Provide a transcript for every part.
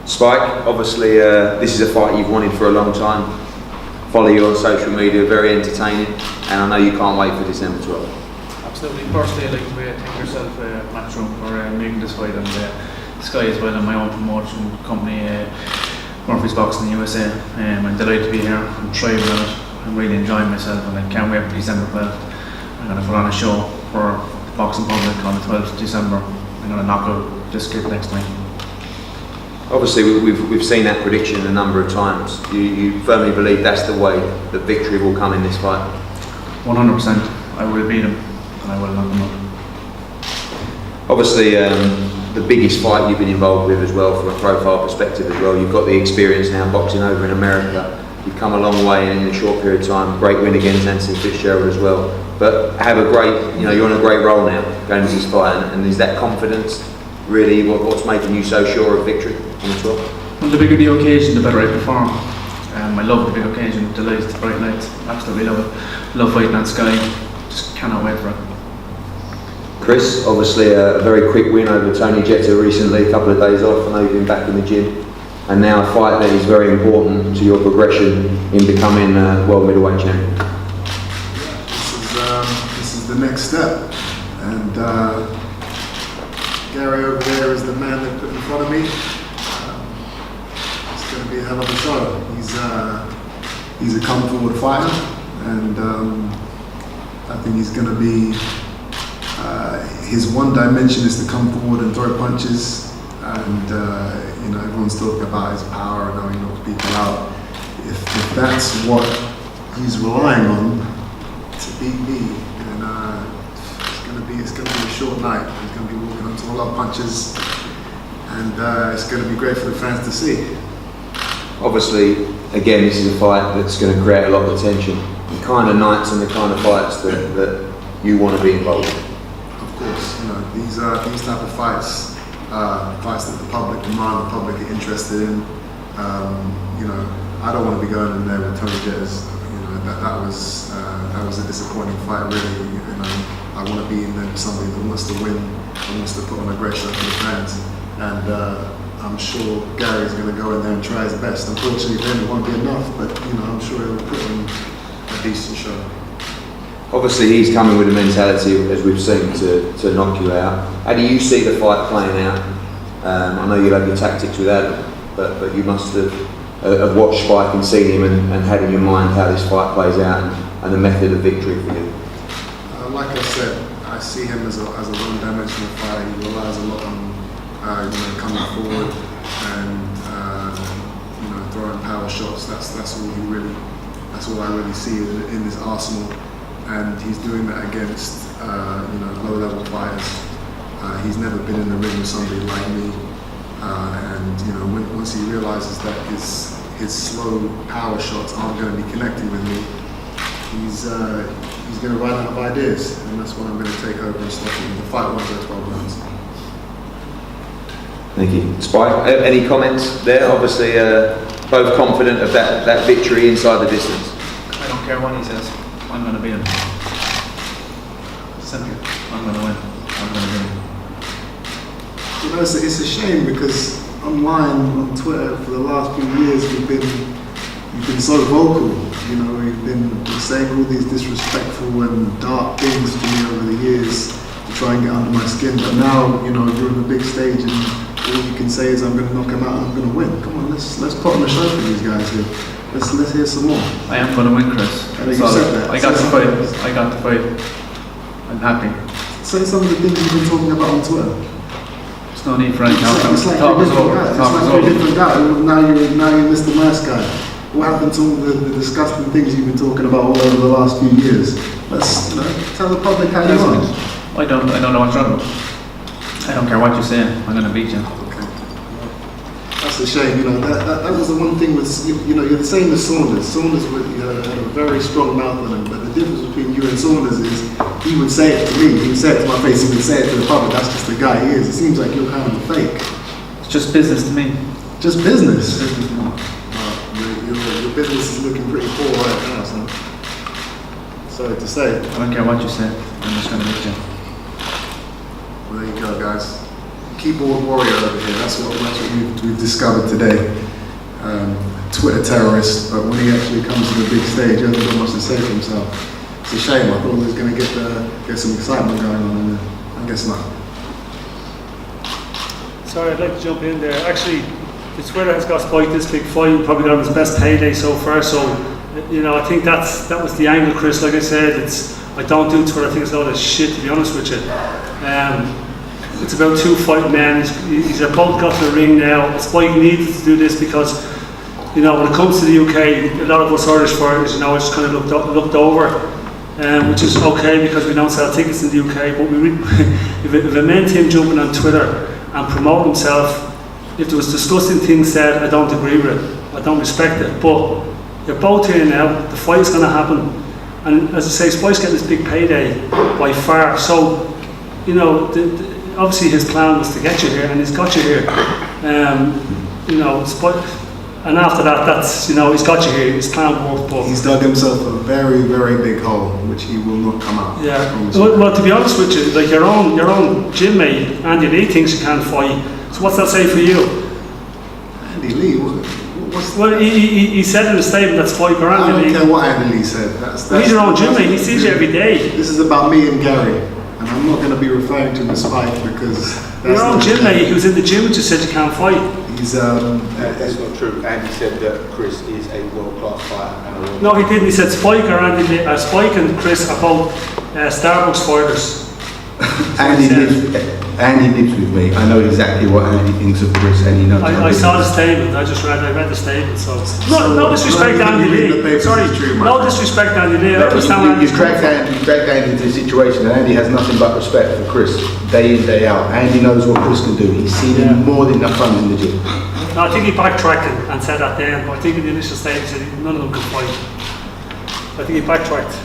Spike, obviously this is a fight you've wanted for a long time. Follow you on social media, very entertaining, and I know you can't wait for December 12th. Absolutely. Personally, I'd like to thank yourself, Matchroom, for making this fight, and Sky as well, and my own promotion company, Murphy's Boxing in the USA. I'm delighted to be here. I'm thriving on it. I'm really enjoying myself, and I can't wait for December 12th. I'm going to put on a show for the boxing public on the 12th of December. I'm going to knock out this kid next night. Obviously, we've seen that prediction a number of times. You firmly believe that's the way that victory will come in this fight? 100%. I will beat him, and I will knock him out. Obviously, the biggest fight you've been involved with as well, from a profile perspective as well. You've got the experience now boxing over in America. You've come a long way in a short period of time. Great win against Anthony Fitzgerald as well. But have a great, you're on a great roll now going into this fight, and is that confidence really what's making you so sure of victory on the 12th? Well, the bigger the occasion, the better I perform. I love the big occasion, the lights, the bright lights, absolutely love it. Love fighting that Sky, just cannot wait for it. Chris, obviously a very quick win over Tony Jetta recently, a couple of days off. I know you've been back in the gym, and now a fight that is very important to your progression in becoming world middleweight champion. This is the next step, and Gary over there is the man they put in front of me. It's going to be a hell of a show. He's a come forward fighter, and I think he's going to be. His one dimension is to come forward and throw punches, and everyone's talking about his power and how he knocks people out. If that's what he's relying on to beat me, then it's going to be a short night. He's going to be walking onto a lot of punches, and it's going to be great for the fans to see. Obviously, again, this is a fight that's going to create a lot of attention. The kind of nights and the kind of fights that you want to be involved in. Of course, these type of fights, fights that the public demand, the public are interested in. I don't want to be going in there with Tony Jetters. That was a disappointing fight, really. I want to be in there with somebody that wants to win, and wants to put on a great show for the fans. And I'm sure Gary's going to go in there and try his best. Unfortunately, then it won't be enough, but I'm sure he'll put on a decent show. Obviously, he's coming with a mentality, as we've seen, to knock you out. How do you see the fight playing out? I know you'll have your tactics with Adam, but you must have watched Spike and seen him and had in your mind how this fight plays out and the method of victory for you. Like I said, I see him as a one-dimensional fighter. He relies a lot on coming forward and throwing power shots. That's all I really see in this arsenal. And he's doing that against low-level fighters. He's never been in the ring with somebody like me, and once he realizes that his slow power shots aren't going to be connecting with me, he's going to run out of ideas, and that's when I'm going to take over and stop him. The fight won't go 12 rounds. Thank you. Spike, any comments there? Obviously, both confident of that victory inside the distance. I don't care what he says. I'm going to beat him. Simple. I'm going to win. I'm going to beat him. It's a shame because online, on Twitter, for the last few years, you've been so vocal. You've been saying all these disrespectful and dark things to me over the years to try and get under my skin. But now, you're on the big stage, and all you can say is, "I'm going to knock him out and I'm going to win." Come on, let's put on a show for these guys here. Let's hear some more. I am going to win, Chris. I said that. I got the fight. I got the fight. I'm happy. Say some of the things you've been talking about on Twitter. There's no need for any talk. It's like Talk you're is over. Talk is a over. different guy. Now you're Mr. Nice Guy. What happened to all the disgusting things you've been talking about all over the last few years? Let's tell the public how you are. I don't know what's wrong. I don't care what you're saying. I'm going to beat you. Okay. That's a shame. That was the one thing with you're the same as Saunders. Saunders had a very strong mouth on him, but the difference between you and Saunders is he would say it to me. He would say it to my face. He would say it to the public. That's just the guy he is. It seems like you're kind of a fake. It's just business to me. Just business. Business to me. Your business is looking pretty poor right now, son. Sorry to say. I don't care what you say. I'm just going to beat you. Well, there you go, guys. keyboard warrior over here. That's what we've discovered today. Twitter terrorist, but when he actually comes to the big stage, he hasn't got much to say for himself. It's a shame. I thought he was going to get some excitement going on, and I guess not. Sorry, I'd like to jump in there. Actually, the Twitter has got Spike this big fight, probably got his best payday so far. So, I think that was the angle, Chris. Like I said, I don't do Twitter. I think it's a lot of shit, to be honest with you. It's about two fighting men. He's both got to the ring now. Spike needed to do this because, when it comes to the UK, a lot of us Irish fighters, it's kind of looked over, which is okay because we don't sell tickets in the UK. But if a man team jumping on Twitter and promote himself, if there was disgusting things said, I don't agree with it. I don't respect it. But you're both here now. The fight is going to happen, and as I say, Spike's getting this big payday by far. So, obviously his plan was to get you here, and he's got you here. Spike. And after that, that's, he's got you here, his plan worked, but... He's dug himself a very, very big hole, which he will not come out. Yeah, well, to be honest with you, like your own gym mate, Andy Lee, thinks you can't fight. So what's that say for you? Andy Lee? Well, he said in a statement that Spike or Andy Lee... I don't care what Andy Lee said. That's he's your own gym mate, he sees you every day. This is about me and Gary, and I'm not going to be referring to him as Spike because... Your own gym mate who's in the gym just said you can't fight. That's not true. Andy said that Chris is a world-class fighter. No, he didn't. He said Spike and Chris are both Starbucks fighters. Andy lives with me. I know exactly what Andy thinks of Chris, and he knows. I saw the statement. I read the statement. So no disrespect to Andy Lee. Sorry, no disrespect to Andy Lee. You dragged Andy into a situation, and Andy has nothing but respect for Chris, day in, day out. Andy knows what Chris can do. He's seen him more than enough times in the gym. No, I think he backtracked and said that then. But I think in the initial statement he said none of them could fight. I think he backtracked.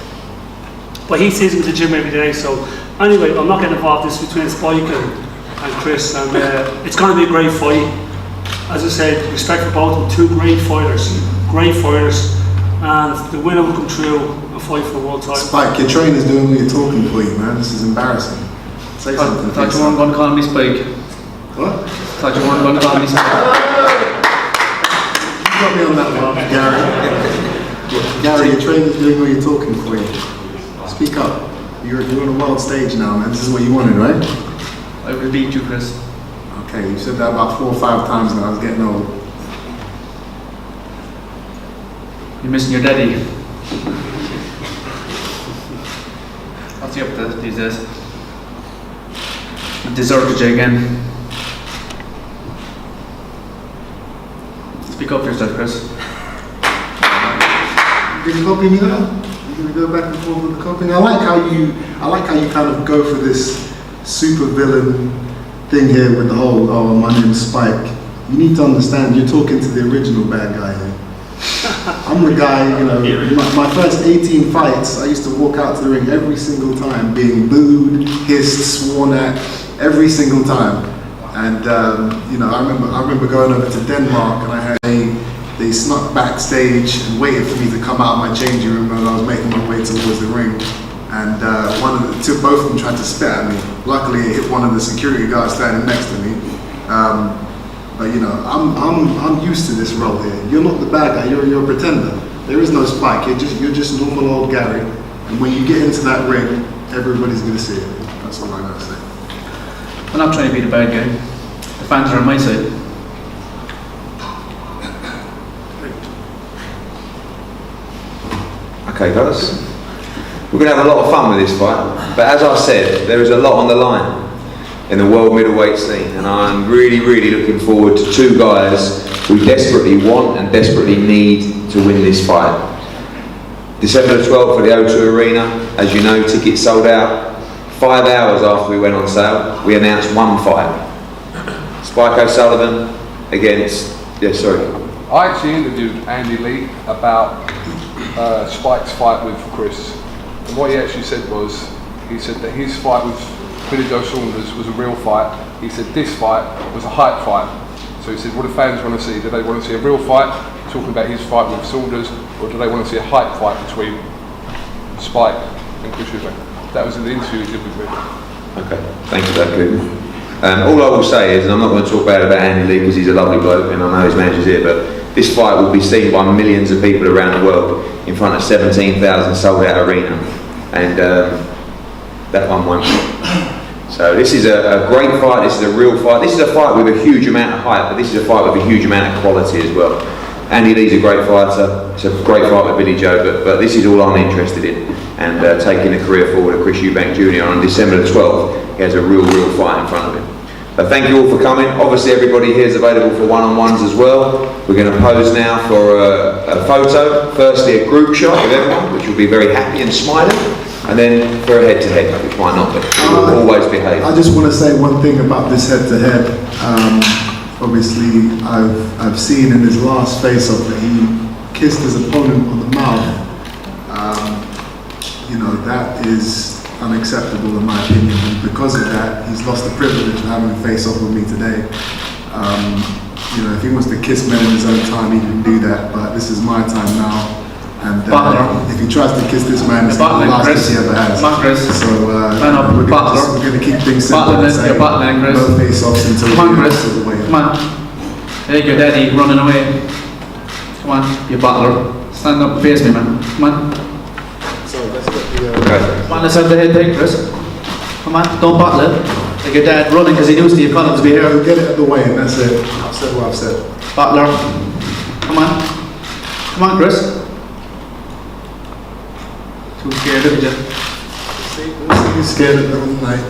But he sees him in the gym every day. So anyway, I'm not getting involved. This between Spike and Chris, and it's going to be a great fight. As I said, respect for both of them. Two great fighters, and the winner will come through and fight for the world title. Spike, your trainer's doing all your talking for you, man. This is embarrassing. Say something. I thought you weren't going to call me Spike. What? Thought you weren't going to call me Spike. You got me on that one, Gary. Gary, your trainer's doing all your talking for you. Speak up. You're on a world stage now, man. This is what you wanted, right? I will beat you, Chris. Okay, you said that about 4 or 5 times now. I was getting old. You're missing your daddy. What's he up to these days? I deserted you again. Speak up for yourself, Chris. Did you copy me now? You're gonna go back and forth with the copying. I like how you kind of go for this super villain thing here with the whole my name's Spike. You need to understand you're talking to the original bad guy here. I'm the guy, my first 18 fights, I used to walk out to the ring every single time being booed, hissed, sworn at, every single time. And I remember going over to Denmark, and I had they snuck backstage and waited for me to come out of my changing room when I was making my way towards the ring. And both of them tried to spit at me. Luckily, it hit one of the security guards standing next to me. But I'm used to this role here. You're not the bad guy. You're a pretender. There is no Spike. You're just normal old Gary. And when you get into that ring, everybody's gonna see it. That's all I gotta say. I'm not trying to be the bad guy. The fans are on my side. Okay, guys. We're going to have a lot of fun with this fight, but as I said, there is a lot on the line in the world middleweight scene, and I'm really, really looking forward to two guys who desperately want and desperately need to win this fight. December the 12th at the O2 Arena, as you know, tickets sold out. 5 hours after we went on sale, we announced one fight. Spike O'Sullivan against, I actually interviewed Andy Lee about Spike's fight with Chris. And what he actually said was, he said that his fight with Billy Joe Saunders was a real fight. He said this fight was a hype fight. So he said, what do fans want to see? Do they want to see a real fight, talking about his fight with Saunders, or do they want to see a hype fight between Spike and Chris Eubank? That was in the interview he did with me. Okay, thank you for that, good. All I will say is, and I'm not going to talk bad about Andy Lee because he's a lovely bloke and I know his manager's here, but this fight will be seen by millions of people around the world in front of 17,000 sold out arena, and that one won't. So this is a great fight, this is a real fight, this is a fight with a huge amount of hype, but this is a fight with a huge amount of quality as well. Andy Lee's a great fighter, it's a great fight with Billy Joe, but this is all I'm interested in, and taking the career forward of Chris Eubank Jr. on December the 12th, he has a real fight in front of him. So thank you all for coming. Obviously everybody here is available for one-on-ones as well. We're going to pose now for a photo, firstly a group shot with everyone, which will be very happy and smiling, and then for a head-to-head, which might not be. We'll always behave. I just want to say one thing about this head-to-head. Obviously, I've seen in his last face-off that he kissed his opponent on the mouth. You know, that is unacceptable in my opinion, and because of that, he's lost the privilege of having a face-off with me today. You know, if he wants to kiss men in his own time, he can do that, but this is my time now. And if he tries to kiss this man, it's the last kiss he ever has. So we're going to keep things simple and say no face-offs until we get to the way. Come on. There you go, Daddy, running away. Come on, you battler. Stand up and face me, man. Come on. So let's get the... Come on, let's have the head thing, Chris. Come on, don't battle it. Like your dad running because he knew Steve Collins would be here. Get it out of the way and that's it. I've said what I've said. Battler. Come on. Come on, Chris. Too scared, look at you. See, you're scared of the whole night.